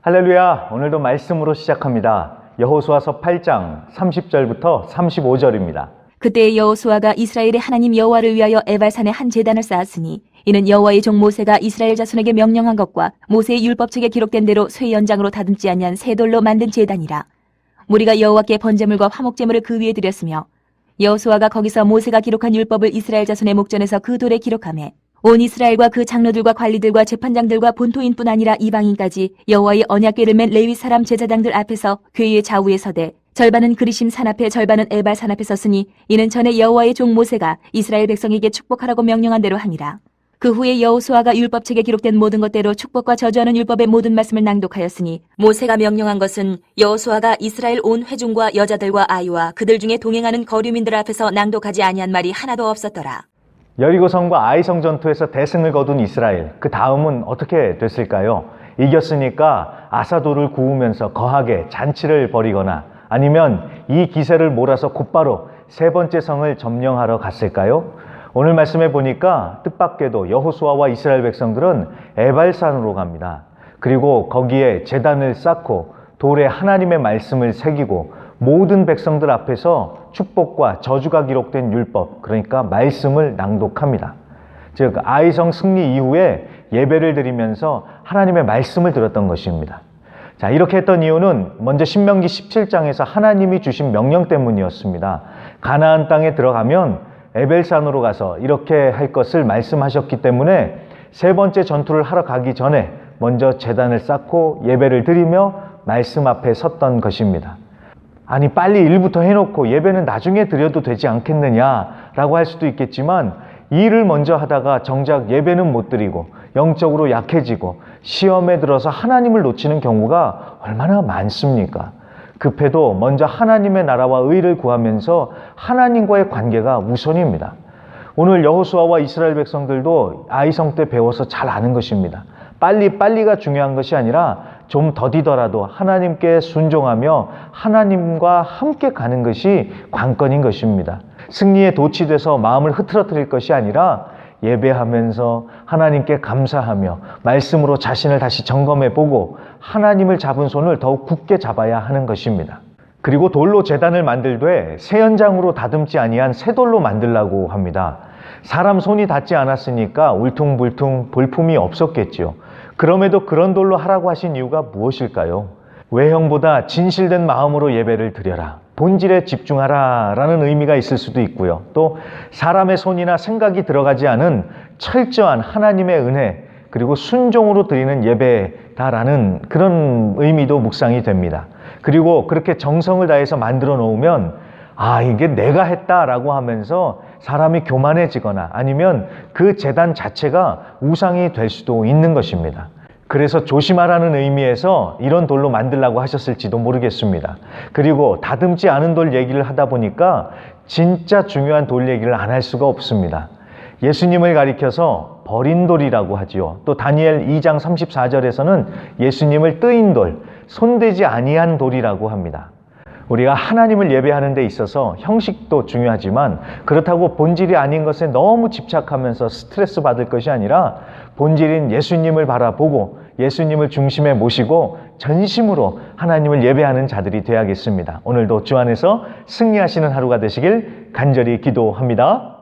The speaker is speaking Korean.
할렐루야, 오늘도 말씀으로 시작합니다. 여호수아서 8장 30절부터 35절입니다. 그때 여호수아가 이스라엘의 하나님 여호와를 위하여 에발산에 한 제단을 쌓았으니 이는 여호와의 종 모세가 이스라엘 자손에게 명령한 것과 모세의 율법책에 기록된 대로 쇠 연장으로 다듬지 아니한 새 돌로 만든 제단이라. 무리가 여호와께 번제물과 화목제물을 그 위에 드렸으며 여호수아가 거기서 모세가 기록한 율법을 이스라엘 자손의 목전에서 그 돌에 기록하매 온 이스라엘과 그 장로들과 관리들과 재판장들과 본토인뿐 아니라 이방인까지 여호와의 언약궤를 맨 레위 사람 제사장들 앞에서 궤의 좌우에 서되 절반은 그리심 산 앞에 절반은 에발 산 앞에 섰으니 이는 전에 여호와의 종 모세가 이스라엘 백성에게 축복하라고 명령한 대로 하니라. 그 후에 여호수아가 율법책에 기록된 모든 것대로 축복과 저주하는 율법의 모든 말씀을 낭독하였으니 모세가 명령한 것은 여호수아가 이스라엘 온 회중과 여자들과 아이와 그들 중에 동행하는 거류민들 앞에서 낭독하지 아니한 말이 하나도 없었더라. 여리고성과 아이성 전투에서 대승을 거둔 이스라엘, 그 다음은 어떻게 됐을까요? 이겼으니까 아사도를 구우면서 거하게 잔치를 벌이거나 아니면 이 기세를 몰아서 곧바로 세 번째 성을 점령하러 갔을까요? 오늘 말씀해 보니까 뜻밖에도 여호수아와 이스라엘 백성들은 에발산으로 갑니다. 그리고 거기에 제단을 쌓고 돌에 하나님의 말씀을 새기고 모든 백성들 앞에서 축복과 저주가 기록된 율법, 그러니까 말씀을 낭독합니다. 즉 아이성 승리 이후에 예배를 드리면서 하나님의 말씀을 들었던 것입니다. 자, 이렇게 했던 이유는 먼저 신명기 17장에서 하나님이 주신 명령 때문이었습니다. 가나안 땅에 들어가면 에벨산으로 가서 이렇게 할 것을 말씀하셨기 때문에 세 번째 전투를 하러 가기 전에 먼저 제단을 쌓고 예배를 드리며 말씀 앞에 섰던 것입니다. 아니, 빨리 일부터 해놓고 예배는 나중에 드려도 되지 않겠느냐라고 할 수도 있겠지만 일을 먼저 하다가 정작 예배는 못 드리고 영적으로 약해지고 시험에 들어서 하나님을 놓치는 경우가 얼마나 많습니까? 급해도 먼저 하나님의 나라와 의를 구하면서 하나님과의 관계가 우선입니다. 오늘 여호수아와 이스라엘 백성들도 아이성 때 배워서 잘 아는 것입니다. 빨리가 중요한 것이 아니라 좀 더디더라도 하나님께 순종하며 하나님과 함께 가는 것이 관건인 것입니다. 승리에 도취돼서 마음을 흐트러뜨릴 것이 아니라 예배하면서 하나님께 감사하며 말씀으로 자신을 다시 점검해보고 하나님을 잡은 손을 더욱 굳게 잡아야 하는 것입니다. 그리고 돌로 제단을 만들되 새 연장으로 다듬지 아니한 새 돌로 만들라고 합니다. 사람 손이 닿지 않았으니까 울퉁불퉁 볼품이 없었겠지요. 그럼에도 그런 돌로 하라고 하신 이유가 무엇일까요? 외형보다 진실된 마음으로 예배를 드려라, 본질에 집중하라 라는 의미가 있을 수도 있고요. 또 사람의 손이나 생각이 들어가지 않은 철저한 하나님의 은혜 그리고 순종으로 드리는 예배다라는 그런 의미도 묵상이 됩니다. 그리고 그렇게 정성을 다해서 만들어 놓으면 이게 내가 했다라고 하면서 사람이 교만해지거나 아니면 그 제단 자체가 우상이 될 수도 있는 것입니다. 그래서 조심하라는 의미에서 이런 돌로 만들라고 하셨을지도 모르겠습니다. 그리고 다듬지 않은 돌 얘기를 하다 보니까 진짜 중요한 돌 얘기를 안 할 수가 없습니다. 예수님을 가리켜서 버린 돌이라고 하지요. 또 다니엘 2장 34절에서는 예수님을 뜨인 돌, 손대지 아니한 돌이라고 합니다. 우리가 하나님을 예배하는 데 있어서 형식도 중요하지만 그렇다고 본질이 아닌 것에 너무 집착하면서 스트레스 받을 것이 아니라 본질인 예수님을 바라보고 예수님을 중심에 모시고 전심으로 하나님을 예배하는 자들이 되어야겠습니다. 오늘도 주 안에서 승리하시는 하루가 되시길 간절히 기도합니다.